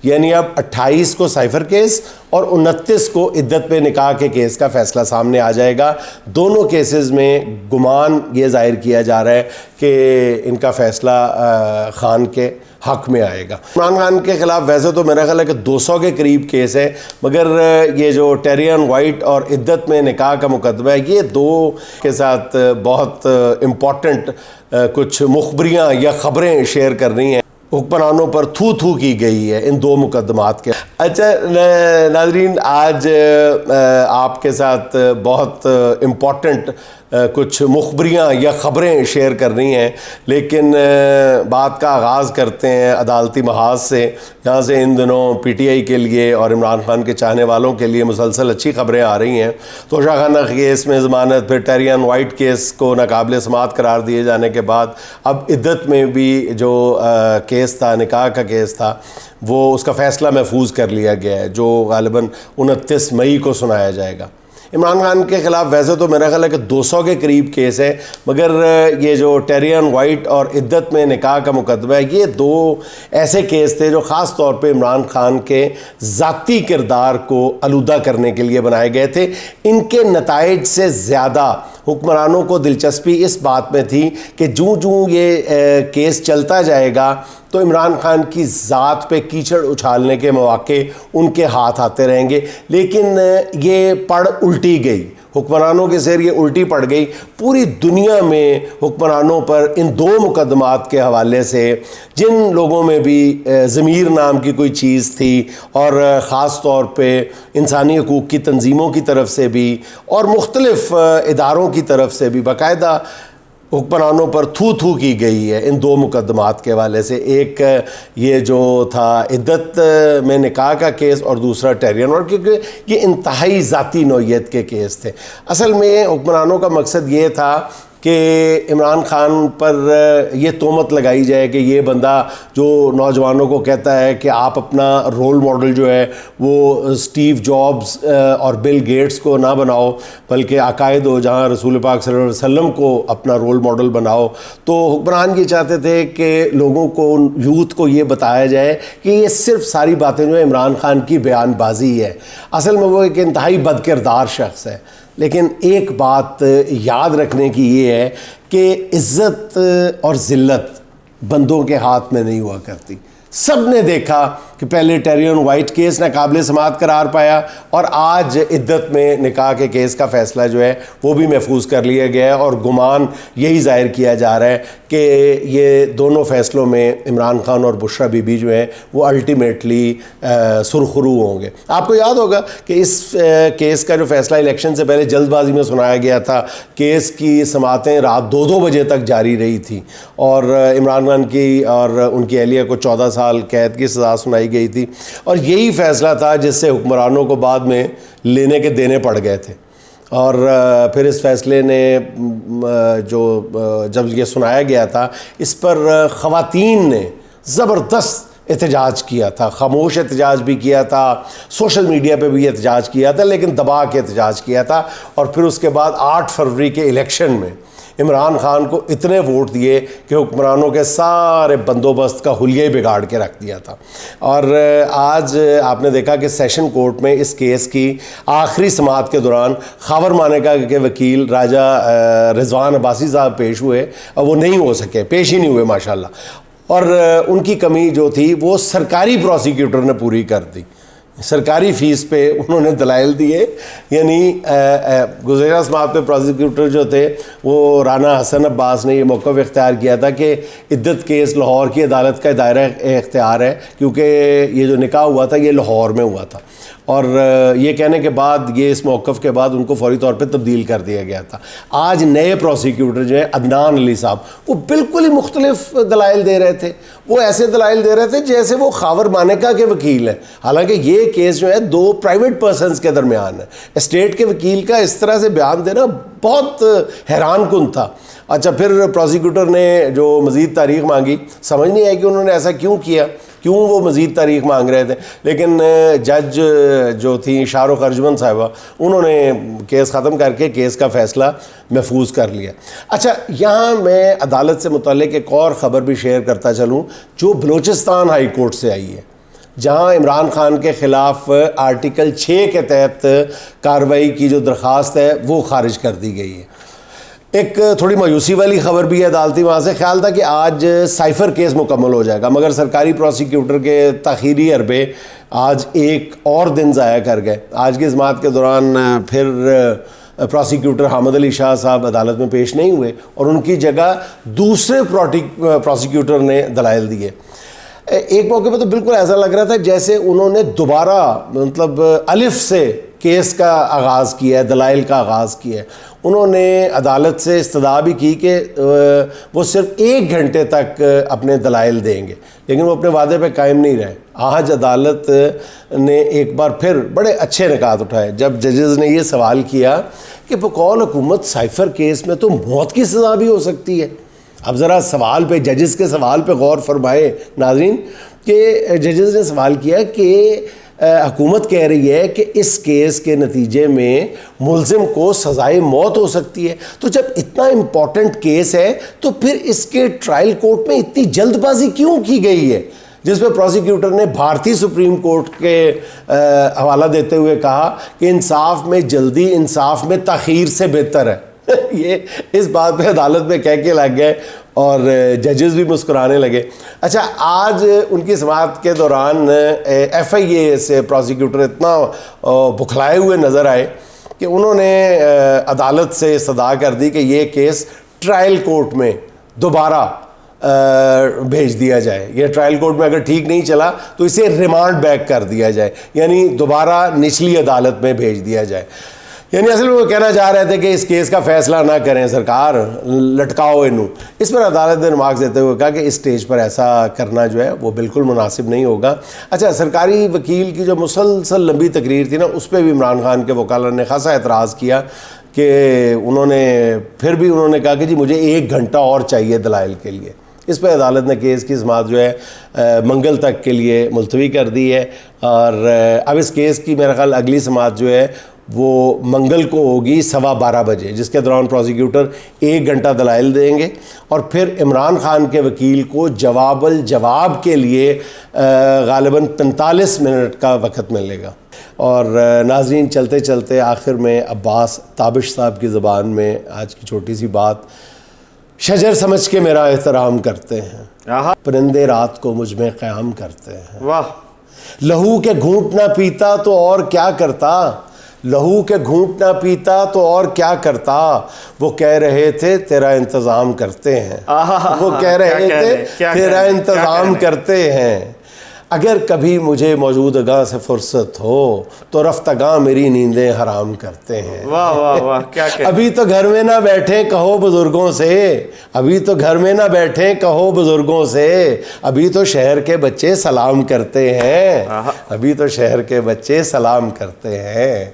यानी अब 28 को साइफर केस और 29 को इद्दत पे निकाह के केस का फैसला सामने आ जाएगा। दोनों केसेस में गुमान ये जाहिर किया जा रहा है कि इनका फैसला खान के हक में आएगा। इमरान खान के ख़िलाफ़ वैसे तो मेरा ख्याल है कि 200 के करीब केस है, मगर ये जो टेरियन वाइट और इद्दत में निकाह का मुकदमा है, ये दो के साथ बहुत इम्पॉर्टेंट कुछ मुखबरियाँ या ख़बरें शेयर कर रही हैं। हुक्मरानों पर थू थू की गई है इन दो मुकदमात के। अच्छा नाज़रीन, आज आपके साथ बहुत इम्पॉर्टेंट कुछ मुखबरियाँ या ख़बरें शेयर कर रही हैं, लेकिन बात का आगाज़ करते हैं अदालती महाज से। यहाँ से इन दिनों PTI के लिए और इमरान खान के चाहने वालों के लिए मुसलसल अच्छी ख़बरें आ रही हैं। तोशाखाना केस में ज़मानत, फिर टेरियन वाइट केस को नाकाबिल समाअत करार दिए जाने के बाद अब इद्दत में भी जो केस था, निकाह का केस था, वो उसका फ़ैसला महफूज कर लिया गया है, जो ग़ालिबन 29 मई को सुनाया जाएगा। इमरान खान के ख़िलाफ़ वैसे तो मेरा ख्याल है कि 200 के करीब केस है, मगर ये जो टेरियन वाइट और इद्दत में निकाह का मुकदमा है, ये दो ऐसे केस थे जो ख़ास तौर पे इमरान खान के ज़ाती किरदार को आलूदा करने के लिए बनाए गए थे। इनके नताइज से ज़्यादा हुक्मरानों को दिलचस्पी इस बात में थी कि जूँ ये केस चलता जाएगा तो इमरान खान की ज़ात पे कीचड़ उछालने के मौके उनके हाथ आते रहेंगे। लेकिन ये पड़ उल्टी गई, हुक्मरानों के सिर ये उल्टी पड़ गई। पूरी दुनिया में हुक्मरानों पर इन दो मुकदमात के हवाले से जिन लोगों में भी ज़मीर नाम की कोई चीज़ थी और ख़ास तौर पे इंसानी हकूक़ की तंजीमों की तरफ से भी और मुख्तलिफ़ इदारों की तरफ से भी बाकायदा हुक्मरानों पर थू थू की गई है इन दो मुकदमात के हवाले से। एक ये जो था इद्दत में निकाह का केस और दूसरा टेरियन, और क्योंकि ये इंतहाई ज़ाती नौइयत के केस थे। असल में हुक्मरानों का मकसद ये था कि इमरान खान पर ये तोहमत लगाई जाए कि ये बंदा जो नौजवानों को कहता है कि आप अपना रोल मॉडल जो है वो स्टीव जॉब्स और बिल गेट्स को ना बनाओ, बल्कि अकायद हो जहाँ रसूल पाक सल्लल्लाहु अलैहि वसल्लम को अपना रोल मॉडल बनाओ। तो हुक्मरान ये चाहते थे कि लोगों को, यूथ को ये बताया जाए कि ये सिर्फ सारी बातें जो है इमरान खान की बयानबाजी है, असल में वो एक इंतहाई बदकिरदार शख्स है। लेकिन एक बात याद रखने की ये है कि इज़्ज़त और ज़िल्लत बंदों के हाथ में नहीं हुआ करती। सब ने देखा कि पहले टेरियन वाइट केस नाकाबिल समाअत करार पाया और आज इद्दत में निकाह के केस का फ़ैसला जो है वो भी महफूज कर लिया गया है, और गुमान यही ज़ाहिर किया जा रहा है कि ये दोनों फ़ैसलों में इमरान खान और बुशरा बीबी जो हैं वो अल्टीमेटली सुरखरू होंगे। आपको याद होगा कि इस केस का जो फ़ैसला इलेक्शन से पहले जल्दबाजी में सुनाया गया था, केस की समाअतें रात 2-2 बजे तक जारी रही थी और इमरान खान की और उनकी अहलिया को 14 साल कैद की सज़ा सुनाई गई थी, और यही फ़ैसला था जिससे हुक्मरानों को बाद में लेने के देने पड़ गए थे। और फिर इस फ़ैसले ने जब ये सुनाया गया था, इस पर ख़वातीन ने ज़बरदस्त एहतजाज किया था, खामोश एहतजाज भी किया था, सोशल मीडिया पे भी एहतजाज किया था, लेकिन दबा के एहतजाज किया था। और फिर उसके बाद 8 फरवरी के इलेक्शन में इमरान खान को इतने वोट दिए कि हुक्मरानों के सारे बंदोबस्त का हुलिया ही बिगाड़ के रख दिया था। और आज आपने देखा कि सेशन कोर्ट में इस केस की आखिरी समाअत के दौरान खावर मानेका के वकील राजा रिजवान अब्बासी साहब पेश हुए, और वो नहीं हो सके, पेश ही नहीं हुए माशाल्लाह। और उनकी कमी जो थी वो सरकारी प्रोसिक्यूटर ने पूरी कर दी। सरकारी फ़ीस पे उन्होंने दलाइल दिए, यानी गुज़श्ता समाअत पे प्रोसिक्यूटर जो थे वो राना हसन अब्बास ने ये मौक़िफ़ इख्तियार किया था कि इद्दत केस लाहौर की अदालत का दायरा इख्तियार है, क्योंकि ये जो निकाह हुआ था ये लाहौर में हुआ था। और ये कहने के बाद, ये इस मौक़िफ़ के बाद उनको फौरी तौर पे तब्दील कर दिया गया था। आज नए प्रोसिक्यूटर जो है अदनान अली साहब, वो बिल्कुल ही मुख्तलिफ दलाइल दे रहे थे। वो ऐसे दलाइल दे रहे थे जैसे वो खावर मानेका के वकील हैं, हालांकि ये केस जो है 2 प्राइवेट पर्सनस के दरमियान है। स्टेट के वकील का इस तरह से बयान देना बहुत हैरान कुन था। अच्छा, फिर प्रोसिक्यूटर ने जो मज़ीद तारीख़ मांगी, समझ नहीं आई कि उन्होंने ऐसा क्यों किया, क्यों वो मज़ीद तारीख़ मांग रहे थे। लेकिन जज जो थी शाहरुख अर्जुमन साहिबा, उन्होंने केस ख़त्म करके केस का फ़ैसला महफूज कर लिया। अच्छा, यहाँ मैं अदालत से मुतल्लिक़ एक और ख़बर भी शेयर करता चलूँ जो बलूचिस्तान हाई कोर्ट से आई है। जहां इमरान खान के ख़िलाफ़ आर्टिकल 6 के तहत कार्रवाई की जो दरख्वास्त है वो खारिज कर दी गई है। एक थोड़ी मायूसी वाली ख़बर भी है अदालती वहाँ से। ख्याल था कि आज साइफ़र केस मुकम्मल हो जाएगा, मगर सरकारी प्रोसिक्यूटर के ताख़ीरी हरबे आज एक और दिन ज़ाया कर गए। आज की समाअत के दौरान फिर प्रोसिक्यूटर हामिद अली शाह साहब अदालत में पेश नहीं हुए और उनकी जगह दूसरे प्रोसिक्यूटर ने दलाइल दिए। एक मौके पर तो बिल्कुल ऐसा लग रहा था जैसे उन्होंने दोबारा मतलब अलिफ से केस का आगाज़ किया है, दलाइल का आगाज़ किया है। उन्होंने अदालत से इस्तदा भी की कि वो सिर्फ 1 घंटे तक अपने दलाइल देंगे, लेकिन वो अपने वादे पे कायम नहीं रहे। आज अदालत ने एक बार फिर बड़े अच्छे निकात उठाए जब जजेस ने ये सवाल किया कि बकौल हुकूमत साइफ़र केस में तो मौत की सज़ा भी हो सकती है। अब ज़रा सवाल पे, जजेस के सवाल पे गौर फरमाए नाज़रीन, कि जजेस ने सवाल किया कि हुकूमत कह रही है कि इस केस के नतीजे में मुलजिम को सज़ाए मौत हो सकती है, तो जब इतना इम्पॉर्टेंट केस है तो फिर इसके ट्रायल कोर्ट में इतनी जल्दबाजी क्यों की गई है, जिस पर प्रोसिक्यूटर ने भारतीय सुप्रीम कोर्ट के हवाला देते हुए कहा कि इंसाफ में जल्दी इंसाफ में ताख़ीर से बेहतर है। ये इस बात पे अदालत में कह के लग गए और जजेस भी मुस्कुराने लगे। अच्छा, आज उनकी समाअत के दौरान FIA से प्रोसिक्यूटर इतना बुखलाए हुए नज़र आए कि उन्होंने अदालत से इस्तदा कर दी कि ये केस ट्रायल कोर्ट में दोबारा भेज दिया जाए। ये ट्रायल कोर्ट में अगर ठीक नहीं चला तो इसे रिमांड बैक कर दिया जाए, यानी दोबारा निचली अदालत में भेज दिया जाए। यानी असल में वो कहना चाह रहे थे कि इस केस का फ़ैसला ना करें सरकार, लटकाओ इनू। इस पर अदालत ने रिमार्क देते हुए कहा कि इस स्टेज पर ऐसा करना जो है वो बिल्कुल मुनासिब नहीं होगा। अच्छा, सरकारी वकील की जो मुसलसल लंबी तकरीर थी ना, उस पर भी इमरान खान के वकाला ने खासा एतराज़ किया कि उन्होंने कहा कि जी मुझे 1 घंटा और चाहिए दलाइल के लिए। इस पर अदालत ने केस की समाअत जो है मंगल तक के लिए मुलतवी कर दी है और अब इस केस की मेरा ख्याल अगली समाअत जो है वो मंगल को होगी 12:15 बजे, जिसके दौरान प्रोसिक्यूटर 1 घंटा दलाइल देंगे और फिर इमरान खान के वकील को जवाब के लिए गालिबन 45 मिनट का वक़्त मिलेगा। और नाज़रीन, चलते चलते आखिर में अब्बास ताबिश साहब की ज़बान में आज की छोटी सी बात, शजर समझ के मेरा एहतराम करते हैं, परिंदे रात को मुझ में क़याम करते हैं। वाह! लहू के घूंट ना पीता तो और क्या करता, लहू के घूंट ना पीता तो और क्या करता, वो कह रहे थे तेरा इंतज़ाम करते हैं, वो कह रहे थे तेरा इंतज़ाम करते हैं। अगर कभी मुझे मौजूदगा से फुर्सत हो तो रफ्तगा मेरी नींदें हराम करते हैं। वाह वाह वाह, क्या अभी तो घर में ना बैठे कहो बुजुर्गों से, अभी तो घर में ना बैठे कहो बुजुर्गों से, अभी तो शहर के बच्चे सलाम करते हैं, अभी तो शहर के बच्चे सलाम करते हैं।